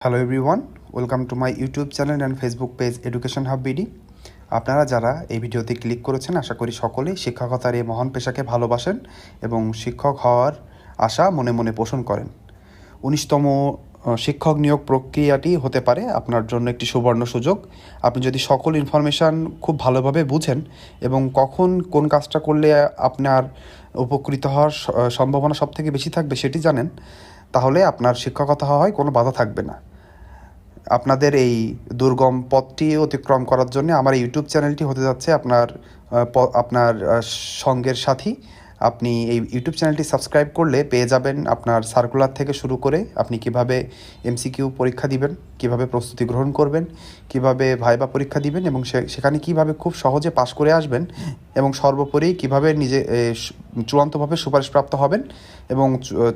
Hello everyone, welcome to my YouTube channel and Facebook page education hub BD. আপনারা যারা এই ভিডিওতে click করেছেন, আশা করি সকলেই শিক্ষকতার এই মহান পেশাকে ভালোবাসেন এবং শিক্ষক হওয়ার আশা মনে মনে পোষণ করেন। 19তম শিক্ষক নিয়োগ প্রক্রিয়াটি হতে পারে আপনার জন্য একটি সুবর্ণ সুযোগ। আপনি যদি সকল ইনফরমেশান খুব ভালোভাবে বুঝেন এবং কখন কোন কাজটা করলে আপনার উপকৃত হওয়ার সম্ভাবনা সবথেকে বেশি থাকবে সেটি জানেন, তাহলে আপনার শিক্ষকতা হওয়ায় কোনো বাধা থাকবে না। আপনাদের এই দুর্গম পথটি অতিক্রম করার জন্য আমার এই ইউটিউব চ্যানেলটি হতে যাচ্ছে আপনার সঙ্গের সাথী। আপনি এই ইউটিউব চ্যানেলটি সাবস্ক্রাইব করলে পেয়ে যাবেন আপনার সার্কুলার থেকে শুরু করে আপনি কিভাবে এমসিকিউ পরীক্ষা দিবেন, কিভাবে প্রস্তুতি গ্রহণ করবেন, কিভাবে ভাইবা পরীক্ষা দিবেন এবং সেখানে কিভাবে খুব সহজে পাশ করে আসবেন এবং সর্বোপরি কিভাবে নিজে চূড়ান্তভাবে সুপারিশপ্রাপ্ত হবেন এবং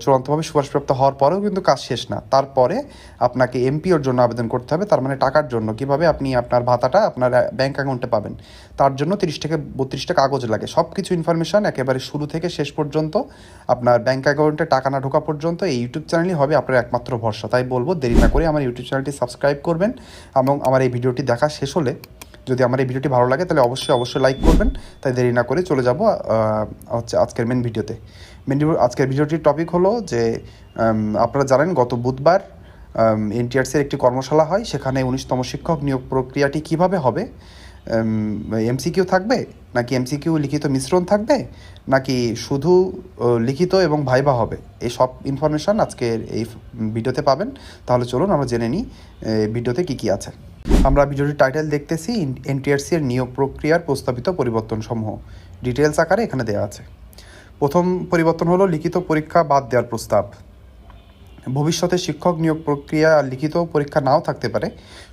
চূড়ান্তভাবে সুপারিশপ্রাপ্ত হওয়ার পরেও কিন্তু কাজ শেষ না, তারপরে আপনাকে এমপিওর জন্য আবেদন করতে হবে, তার মানে টাকার জন্য। কিভাবে আপনি আপনার ভাতাটা আপনার ব্যাঙ্ক অ্যাকাউন্টে পাবেন, তার জন্য 30 থেকে 32টা কাগজ লাগে। সব কিছু ইনফরমেশান একেবারে শুরু থেকে শেষ পর্যন্ত আপনার ব্যাঙ্ক অ্যাকাউন্টে টাকা না ঢোকা পর্যন্ত এই ইউটিউব চ্যানেলই হবে আপনার একমাত্র ভরসা। তাই বলবো, দেরি না করে আমার ইউটিউব চ্যানেলটি সাবস্ক্রাইব করবেন এবং আমার এই ভিডিওটি দেখা শেষ হলে যদি আমার এই ভিডিওটি ভালো লাগে তাহলে অবশ্যই লাইক করবেন। তাই দেরি না করে চলে যাব আজকের মেন ভিডিওতে। আজকের ভিডিওটির টপিক হলো যে আপনারা জানেন গত বুধবার এনটিআরসির একটি কর্মশালা হয়, সেখানে 19তম শিক্ষক নিয়োগ প্রক্রিয়াটি কিভাবে হবে, এমসিকিউ থাকবে নাকি এমসিকিউ লিখিত মিশ্রণ থাকবে নাকি শুধু লিখিত এবং ভাইবা হবে, এই সব ইনফরমেশান আজকের এই ভিডিওতে পাবেন। তাহলে চলুন আমরা জেনে নিই ভিডিওতে কী আছে। আমরা ভিডিওটির টাইটেল দেখতেছি এনটিআরসি এর নিয়োগ প্রক্রিয়ার প্রস্তাবিত পরিবর্তনসমূহ, ডিটেলস আকারে এখানে দেওয়া আছে। প্রথম পরিবর্তন হলো লিখিত পরীক্ষা বাদ দেওয়ার প্রস্তাব। ভবিষ্যতে শিক্ষক নিয়োগ প্রক্রিয়া লিখিত পরীক্ষা নাও থাকতে পারে,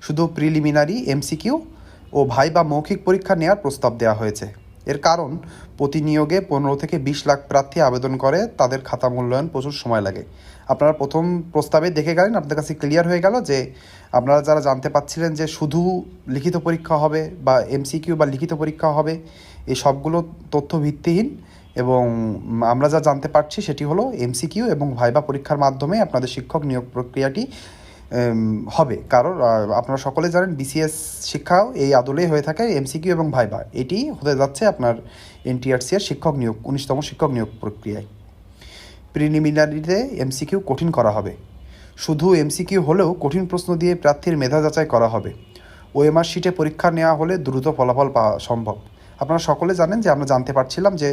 শুধু প্রিলিমিনারি এমসিকিউ ও ভাইবা মৌখিক পরীক্ষা নেওয়ার প্রস্তাব দেওয়া হয়েছে। এর কারণ, প্রতি নিয়োগে 15 থেকে 20 লাখ প্রার্থী আবেদন করে, তাদের খাতা মূল্যায়ন প্রচুর সময় লাগে। আপনারা প্রথম প্রস্তাবে দেখে গেলেন, আপনাদের কাছে ক্লিয়ার হয়ে গেল যে আপনারা যারা জানতে পাচ্ছিলেন যে শুধু লিখিত পরীক্ষা হবে বা এমসিকিউ বা লিখিত পরীক্ষা হবে, এই সবগুলো তথ্য ভিত্তিহীন এবং আমরা যা জানতে পারছি সেটি হলো এমসিকিউ এবং ভাইবা পরীক্ষার মাধ্যমে আপনাদের শিক্ষক নিয়োগ প্রক্রিয়াটি হবে। কারণ আপনারা সকলে জানেন বিসিএস শিক্ষাও এই আদলেই হয়ে থাকে এমসিকিউ এবং ভাইবা। এটি হতে যাচ্ছে আপনার এনটিআরসি এর শিক্ষক নিয়োগ 19তম শিক্ষক নিয়োগ প্রক্রিয়ায়। প্রিলিমিনারিতে এমসিকিউ কঠিন করা হবে। শুধু এমসিকিউ হলেও কঠিন প্রশ্ন দিয়ে প্রার্থীর মেধা যাচাই করা হবে। ওএমআর শিটে পরীক্ষা নেওয়া হলে দ্রুত ফলাফল পাওয়া সম্ভব। আপনারা সকলে জানেন যে আমরা জানতে পারছিলাম যে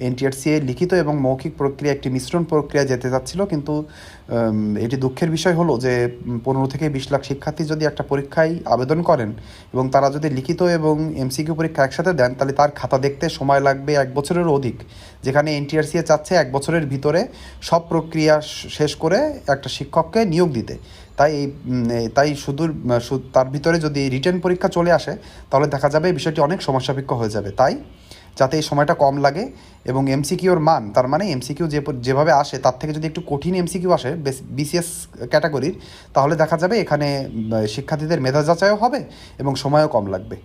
এনটিআরসি লিখিত এবং মৌখিক প্রক্রিয়া একটি মিশ্রণ প্রক্রিয়া যেতে যাচ্ছিল, কিন্তু এটি দুঃখের বিষয় হলো যে 15 থেকে 20 লাখ শিক্ষার্থী যদি একটা পরীক্ষায় আবেদন করেন এবং তারা যদি লিখিত এবং এমসিকিউ পরীক্ষা একসাথে দেন, তাহলে তার খাতা দেখতে সময় লাগবে 1 বছরেরও অধিক, যেখানে এনটিআরসি চাচ্ছে 1 বছরের ভিতরে সব প্রক্রিয়া শেষ করে একটা শিক্ষককে নিয়োগ দিতে। তাই শুধু তার ভিতরে যদি রিটেন পরীক্ষা চলে আসে তাহলে দেখা যাবে এই বিষয়টি অনেক সমস্যাপেক্ষ হয়ে যাবে। তাই যাতে এই সময়টা কম লাগে এবং এমসিকিউর মান, তার মানে এমসিকিউ যেভাবে আসে তার থেকে যদি একটু কঠিন এমসিকিউ আসে বিসিএস ক্যাটাগরির, তাহলে দেখা যাবে এখানে শিক্ষার্থীদের মেধা যাচাইও হবে এবং সময়ও কম লাগবে।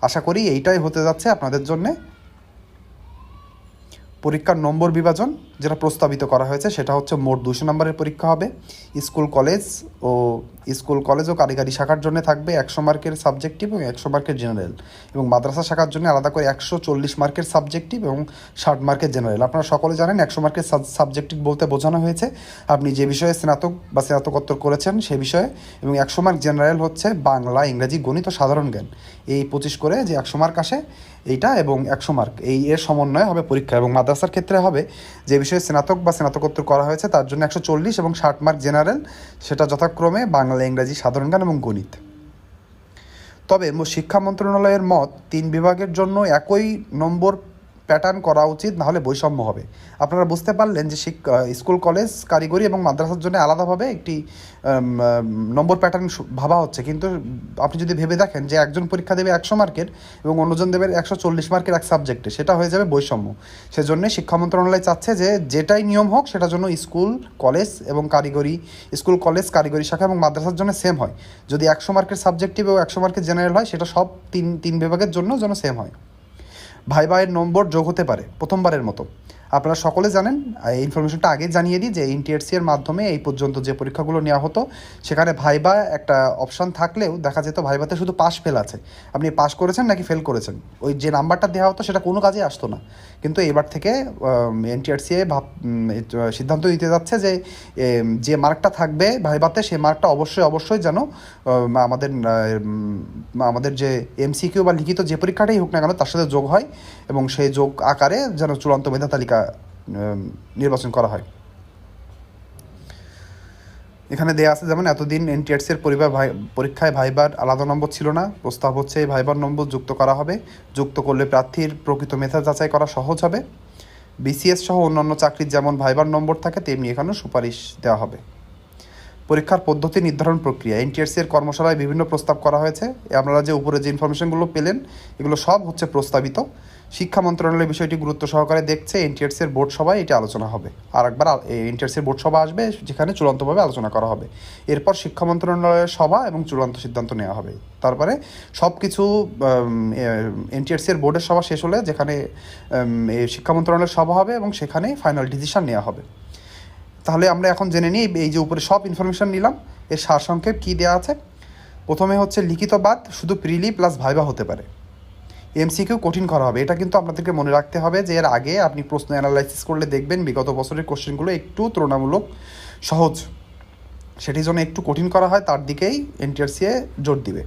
আশা করি এইটাই হতে যাচ্ছে আপনাদের জন্যে। পরীক্ষার নম্বর বিভাজন যেটা প্রস্তাবিত করা হয়েছে সেটা হচ্ছে মোট 200 নম্বরের পরীক্ষা হবে। স্কুল কলেজ ও কারিগরি শাখার জন্য থাকবে 100 মার্কের সাবজেক্টিভ এবং 100 মার্কের জেনারেল, এবং মাদ্রাসা শাখার জন্য আলাদা করে 140 মার্কের সাবজেক্টিভ এবং 60 মার্কের জেনারেল। আপনারা সকলে জানেন 100 মার্কের সাবজেক্টিভ বলতে বোঝানো হয়েছে আপনি যে বিষয়ে স্নাতক বা স্নাতকোত্তর করেছেন সে বিষয়ে, এবং 100 মার্ক জেনারেল হচ্ছে বাংলা, ইংরেজি, গণিত ও সাধারণ জ্ঞান। এই 25 করে যে 100 মার্ক আসে এইটা এবং 100 মার্ক এর সমন্বয়ে হবে পরীক্ষা। এবং মাদ্রাসার ক্ষেত্রে হবে যে বিষয়ে স্নাতক বা স্নাতকোত্তর করা হয়েছে তার জন্য 140 এবং 60 মার্ক জেনারেল, সেটা যথাক্রমে বাংলা, ইংরাজি, সাধারণ জ্ঞান এবং গণিত। তবে শিক্ষা মন্ত্রণালয়ের মত 3 বিভাগের জন্য একই নম্বর প্যাটার্ন করা উচিত, নাহলে বৈষম্য হবে। আপনারা বুঝতে পারলেন যে স্কুল, কলেজ, কারিগরি এবং মাদ্রাসার জন্য আলাদাভাবে একটি নম্বর প্যাটার্ন ভাবা হচ্ছে, কিন্তু আপনি যদি ভেবে দেখেন যে একজন পরীক্ষা দেবে 100 মার্কের এবং অন্যজন দেবে 140 মার্কের এক সাবজেক্টে, সেটা হয়ে যাবে বৈষম্য। সেজন্য শিক্ষা মন্ত্রণালয় চাচ্ছে যে যেটাই নিয়ম হোক সেটা জন্য স্কুল, কলেজ, কারিগরি শাখা এবং মাদ্রাসার জন্য সেম হয়। যদি 100 মার্কের সাবজেক্টিভ এবং 100 মার্কের জেনারেল হয়, সেটা সব তিন বিভাগের জন্য যেন সেম হয়। ভাইবা এর নম্বর যোগ হতে পারে প্রথমবারের মতো। আপনারা সকলে জানেন, এই ইনফরমেশনটা আগে জানিয়ে দিই যে এনটিআরসি এর মাধ্যমে এই পর্যন্ত যে পরীক্ষাগুলো নেওয়া হতো সেখানে ভাইবা একটা অপশান থাকলেও দেখা যেত ভাইবাতে শুধু পাস ফেল আছে, আপনি পাস করেছেন নাকি ফেল করেছেন, ওই যে নাম্বারটা দেওয়া হতো সেটা কোনো কাজে আসতো না। কিন্তু এবার থেকে এনটিআরসি সিদ্ধান্ত দিতে যাচ্ছে যে যে মার্কটা থাকবে ভাইবাতে সেই মার্কটা অবশ্যই যেন আমাদের যে এমসিকিউ বা লিখিত যে পরীক্ষাটাই হোক না কেন তার সাথে যোগ হয় এবং সেই যোগ আকারে যেন চূড়ান্ত মেধা তালিকা নির্বাচন করা হয়। এখানে দেয়া আছে যেমন এতদিন এনটিআরসির পরীক্ষায় ভাইবার আলাদা নম্বর ছিল না, প্রস্তাব হচ্ছে এই ভাইবার নম্বর যুক্ত করা হবে। যুক্ত করলে প্রার্থীর প্রকৃত মেধা যাচাই করা সহজ হবে। বিসিএস সহ অন্যান্য চাকরির যেমন ভাইবার নম্বর থাকে তেমনি এখানেও সুপারিশ দেওয়া হবে। পরীক্ষার পদ্ধতি নির্ধারণ প্রক্রিয়া, এনটিআরসি এর কর্মশালায় বিভিন্ন প্রস্তাব করা হয়েছে। আপনারা যে উপরে যে ইনফরমেশনগুলো পেলেন এগুলো সব হচ্ছে প্রস্তাবিত। শিক্ষা মন্ত্রণালয় বিষয়টি গুরুত্ব সহকারে দেখছে, এনটিআরসি এর বোর্ড সভায় এটি আলোচনা হবে। আর একবার এনটিআরসি এর বোর্ড সভা আসবে যেখানে চূড়ান্তভাবে আলোচনা করা হবে। এরপর শিক্ষা মন্ত্রণালয়ের সভা এবং চূড়ান্ত সিদ্ধান্ত নেওয়া হবে। তারপরে সব কিছু এনটিআরসি এর বোর্ডের সভা শেষ হলে যেখানে শিক্ষা মন্ত্রণালয়ের সভা হবে এবং সেখানে ফাইনাল ডিসিশন নেওয়া হবে। তাহলে আমরা এখন জেনে নিই এই যে উপরে সব ইনফরমেশন নিলাম এর সারসংক্ষেপ কী দেওয়া আছে। প্রথমে হচ্ছে লিখিত বাদ শুধু প্রিলি প্লাস ভাইবা হতে পারে। এমসিকিউ কঠিন করা হবে, এটা কিন্তু আপনাদেরকে মনে রাখতে হবে যে এর আগে আপনি প্রশ্ন অ্যানালাইসিস করলে দেখবেন বিগত বছরের কোশ্চেনগুলো একটু তুলনামূলক সহজ, সেটির জন্য একটু কঠিন করা হয়, তার দিকেই এনটিআরসি জোর দিবে।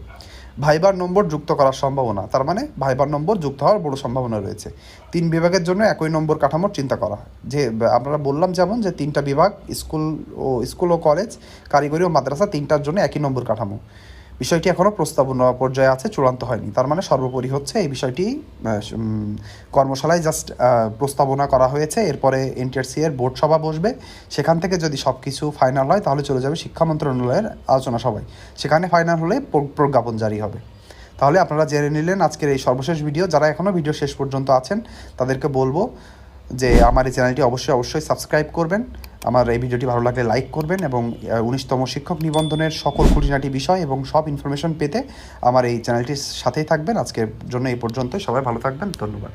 ভাইবার নম্বর যুক্ত করার সম্ভাবনা, তার মানে ভাইবার নম্বর যুক্ত হওয়ার বড় সম্ভাবনা রয়েছে। 3 বিভাগের জন্য একই নম্বর কাঠামোর চিন্তা করা হয়, যে আমরা বললাম যেমন যে 3টা বিভাগ স্কুল ও কলেজ, কারিগরি ও মাদ্রাসা 3টার জন্য একই নম্বর কাঠামো। বিষয়টি এখনও প্রস্তাবনা পর্যায়ে আছে, চূড়ান্ত হয়নি। তার মানে সর্বোপরি হচ্ছে এই বিষয়টি কর্মশালায় জাস্ট প্রস্তাবনা করা হয়েছে। এরপরে এনটিআরসি এর বোর্ড সভা বসবে, সেখান থেকে যদি সব কিছু ফাইনাল হয় তাহলে চলে যাবে শিক্ষা মন্ত্রণালয়ের আলোচনা সভায়, সেখানে ফাইনাল হলে প্রজ্ঞাপন জারি হবে। তাহলে আপনারা জেনে নিলেন আজকের এই সর্বশেষ ভিডিও। যারা এখনও ভিডিও শেষ পর্যন্ত আছেন তাদেরকে বলবো যে আমার এই চ্যানেলটি অবশ্যই সাবস্ক্রাইব করবেন, আমার এই ভিডিওটি ভালো লাগলে লাইক করবেন এবং 19তম শিক্ষক নিবন্ধনের সকল খুঁটিনাটি বিষয় এবং সব ইনফরমেশন পেতে আমার এই চ্যানেলটির সাথেই থাকবেন। আজকের জন্য এই পর্যন্তই, সবাই ভালো থাকবেন, ধন্যবাদ।